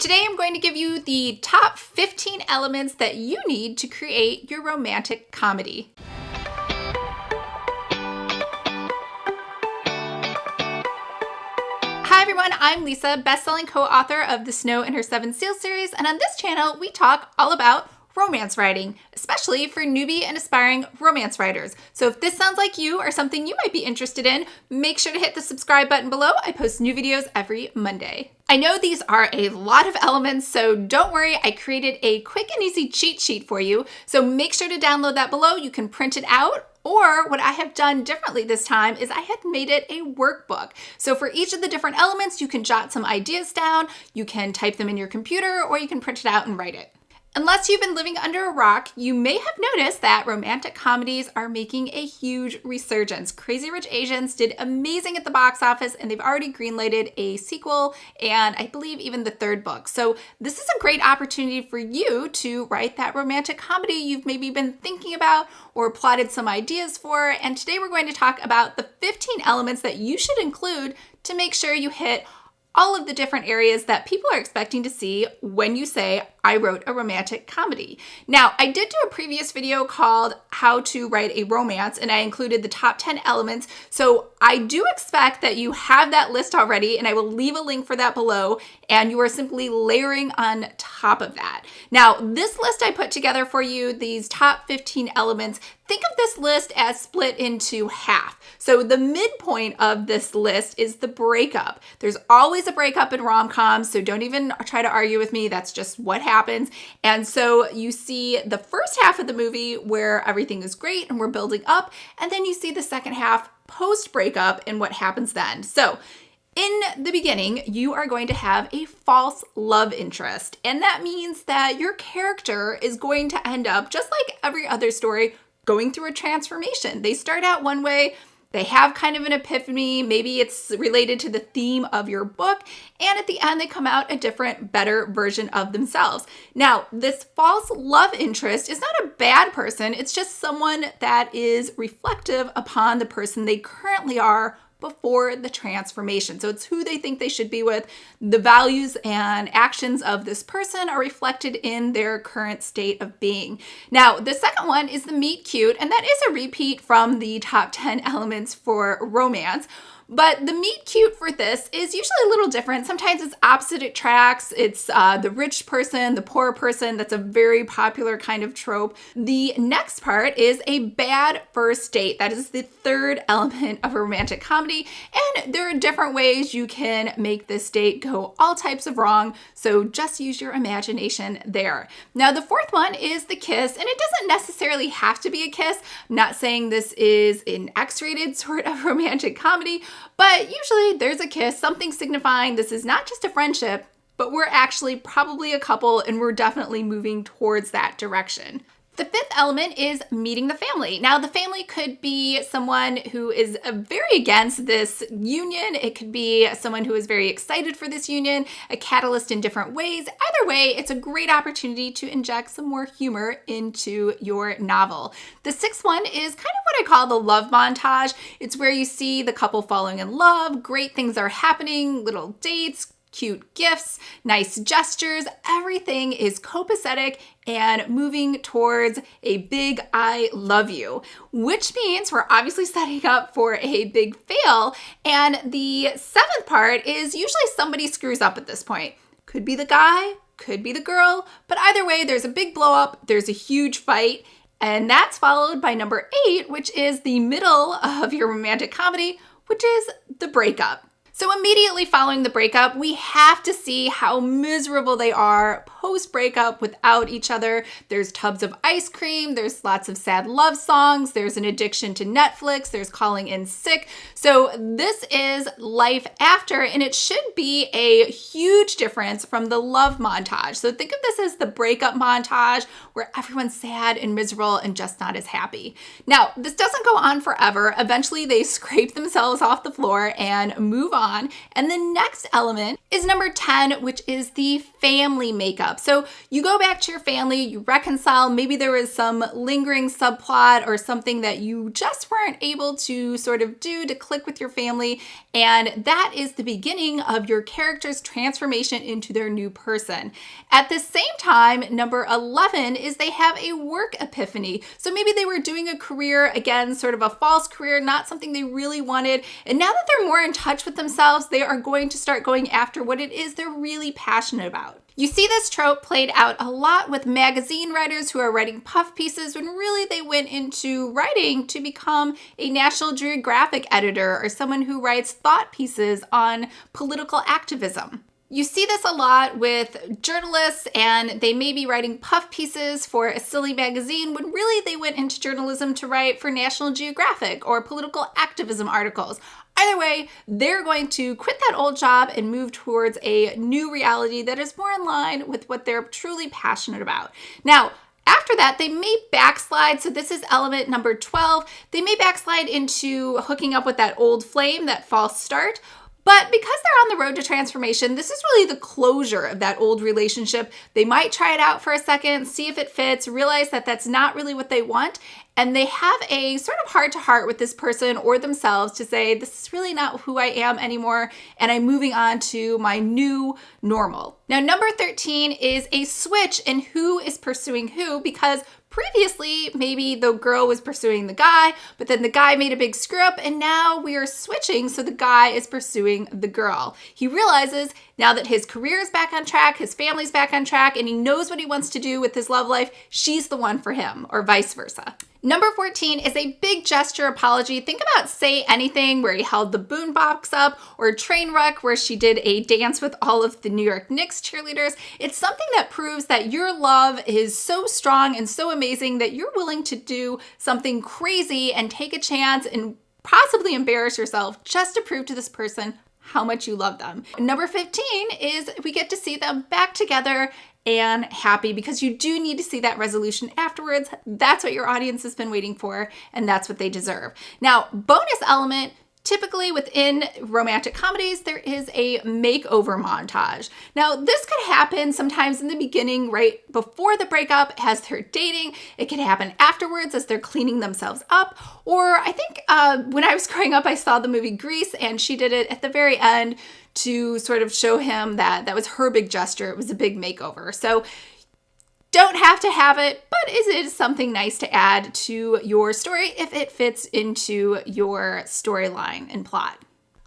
Today I'm going to give you the top 15 elements that you need to create your romantic comedy. Hi everyone, I'm Lisa, best-selling co-author of the Snow and Her Seven Seals series, and on this channel we talk all about romance writing, especially for newbie and aspiring romance writers. So if this sounds like you or something you might be interested in, make sure to hit the subscribe button below. I post new videos every Monday. I know these are a lot of elements, so don't worry, I created a quick and easy cheat sheet for you. So make sure to download that below. You can print it out. Or what I have done differently this time is I had made it a workbook. So for each of the different elements, you can jot some ideas down, you can type them in your computer, or you can print it out and write it. Unless you've been living under a rock, you may have noticed that romantic comedies are making a huge resurgence. Crazy Rich Asians did amazing at the box office, and they've already greenlighted a sequel and I believe even the third book. So this is a great opportunity for you to write that romantic comedy you've maybe been thinking about or plotted some ideas for. And today we're going to talk about the 15 elements that you should include to make sure you hit all of the different areas that people are expecting to see when you say, I wrote a romantic comedy. Now, I did do a previous video called How to Write a Romance, and I included the top 10 elements. So I do expect that you have that list already, and I will leave a link for that below, and you are simply layering on top of that. Now, this list I put together for you, these top 15 elements, think of this list as split into half. So the midpoint of this list is the breakup. There's always a breakup in rom-coms, so don't even try to argue with me. That's just what happens. And so you see the first half of the movie where everything is great and we're building up, and then you see the second half post-breakup and what happens then. So in the beginning, you are going to have a false love interest, and that means that your character is going to end up, just like every other story, going through a transformation. They start out one way, they have kind of an epiphany, maybe it's related to the theme of your book, and at the end they come out a different, better version of themselves. Now, this false love interest is not a bad person, it's just someone that is reflective upon the person they currently are before the transformation. So it's who they think they should be with. The values and actions of this person are reflected in their current state of being. Now, the second one is the meet cute, and that is a repeat from the top 10 elements for romance. But the meet cute for this is usually a little different. Sometimes it's opposite attracts. It's the rich person, the poor person. That's a very popular kind of trope. The next part is a bad first date. That is the third element of a romantic comedy. And there are different ways you can make this date go all types of wrong. So just use your imagination there. Now, the fourth one is the kiss. And it doesn't necessarily have to be a kiss. I'm not saying this is an X-rated sort of romantic comedy, but usually there's a kiss, something signifying this is not just a friendship, but we're actually probably a couple and we're definitely moving towards that direction. The fifth element is meeting the family. Now, the family could be someone who is very against this union. It could be someone who is very excited for this union, a catalyst in different ways. Either way, it's a great opportunity to inject some more humor into your novel. The sixth one is kind of what I call the love montage. It's where you see the couple falling in love, great things are happening, little dates, cute gifts, nice gestures, everything is copacetic and moving towards a big I love you, which means we're obviously setting up for a big fail. And the seventh part is usually somebody screws up at this point. Could be the guy, could be the girl, but either way, there's a big blow up, there's a huge fight, and that's followed by number 8, which is the middle of your romantic comedy, which is the breakup. So immediately following the breakup, we have to see how miserable they are post-breakup without each other. There's tubs of ice cream, there's lots of sad love songs, there's an addiction to Netflix, there's calling in sick. So this is life after, and it should be a huge difference from the love montage. So think of this as the breakup montage where everyone's sad and miserable and just not as happy. Now, this doesn't go on forever. Eventually, they scrape themselves off the floor and move on. on. And the next element is number 10, which is the family makeup. So you go back to your family, you reconcile, maybe there was some lingering subplot or something that you just weren't able to sort of do to click with your family. And that is the beginning of your character's transformation into their new person. At the same time, number 11 is they have a work epiphany. So maybe they were doing a career, again, sort of a false career, not something they really wanted. And now that they're more in touch with themselves, they are going to start going after what it is they're really passionate about. You see this trope played out a lot with magazine writers who are writing puff pieces when really they went into writing to become a National Geographic editor or someone who writes thought pieces on political activism. You see this a lot with journalists, and they may be writing puff pieces for a silly magazine when really they went into journalism to write for National Geographic or political activism articles. Either way, they're going to quit that old job and move towards a new reality that is more in line with what they're truly passionate about. Now, after that, they may backslide. So this is element number 12. They may backslide into hooking up with that old flame, that false start. But because they're on the road to transformation, this is really the closure of that old relationship. They might try it out for a second, see if it fits, realize that that's not really what they want, and they have a sort of heart-to-heart with this person or themselves to say, this is really not who I am anymore, and I'm moving on to my new normal. Now, number 13 is a switch in who is pursuing who, because previously, maybe the girl was pursuing the guy, but then the guy made a big screw up, and now we are switching, so the guy is pursuing the girl. He realizes now that his career is back on track, his family's back on track, and he knows what he wants to do with his love life, she's the one for him, or vice versa. Number 14 is a big gesture apology. Think about Say Anything, where he held the boombox up, or Trainwreck, where she did a dance with all of the New York Knicks cheerleaders. It's something that proves that your love is so strong and so amazing that you're willing to do something crazy and take a chance and possibly embarrass yourself just to prove to this person how much you love them. Number 15 is we get to see them back together and happy, because you do need to see that resolution afterwards. That's what your audience has been waiting for, and that's what they deserve. Now, bonus element, typically within romantic comedies, there is a makeover montage. Now, this could happen sometimes in the beginning, right before the breakup, as they're dating. It could happen afterwards as they're cleaning themselves up. Or I think when I was growing up, I saw the movie Grease, and she did it at the very end to sort of show him that that was her big gesture. It was a big makeover. So don't have to have it, but it is something nice to add to your story if it fits into your storyline and plot.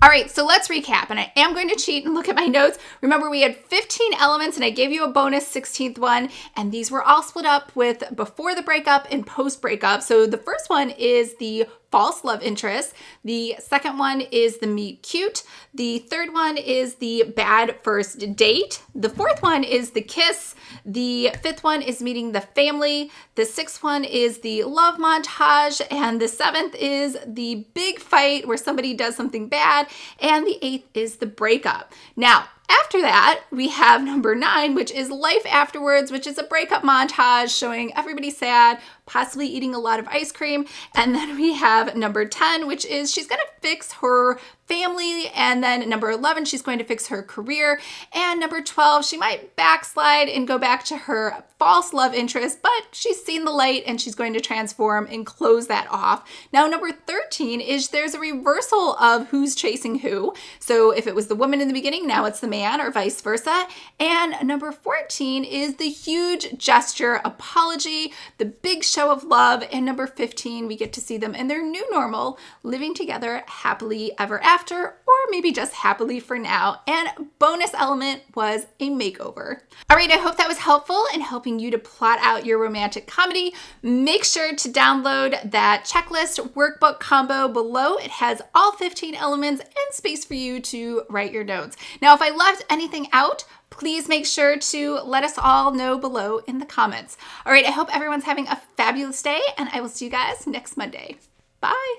All right, so let's recap, and I am going to cheat and look at my notes. Remember, we had 15 elements, and I gave you a bonus 16th one, and these were all split up with before the breakup and post breakup. So the first one is the false love interest. The second one is the meet cute. The third one is the bad first date. The fourth one is the kiss. The fifth one is meeting the family. The sixth one is the love montage. And the seventh is the big fight where somebody does something bad. And the eighth is the breakup. Now, after that, we have number 9, which is life afterwards, which is a breakup montage showing everybody sad, possibly eating a lot of ice cream. And then we have number 10, which is she's going to fix her family. And then number 11, she's going to fix her career. And number 12, she might backslide and go back to her false love interest, but she's seen the light and she's going to transform and close that off. Now, number 13 is there's a reversal of who's chasing who. So if it was the woman in the beginning, now it's the man, or vice versa. And number 14 is the huge gesture apology, the big show of love. And number 15, we get to see them in their new normal, living together happily ever after, or maybe just happily for now. And bonus element was a makeover. All right, I hope that was helpful in helping you to plot out your romantic comedy. Make sure to download that checklist workbook combo below. It has all 15 elements and space for you to write your notes. Now, if I left anything out, please make sure to let us all know below in the comments. All right, I hope everyone's having a fabulous day, and I will see you guys next Monday. Bye.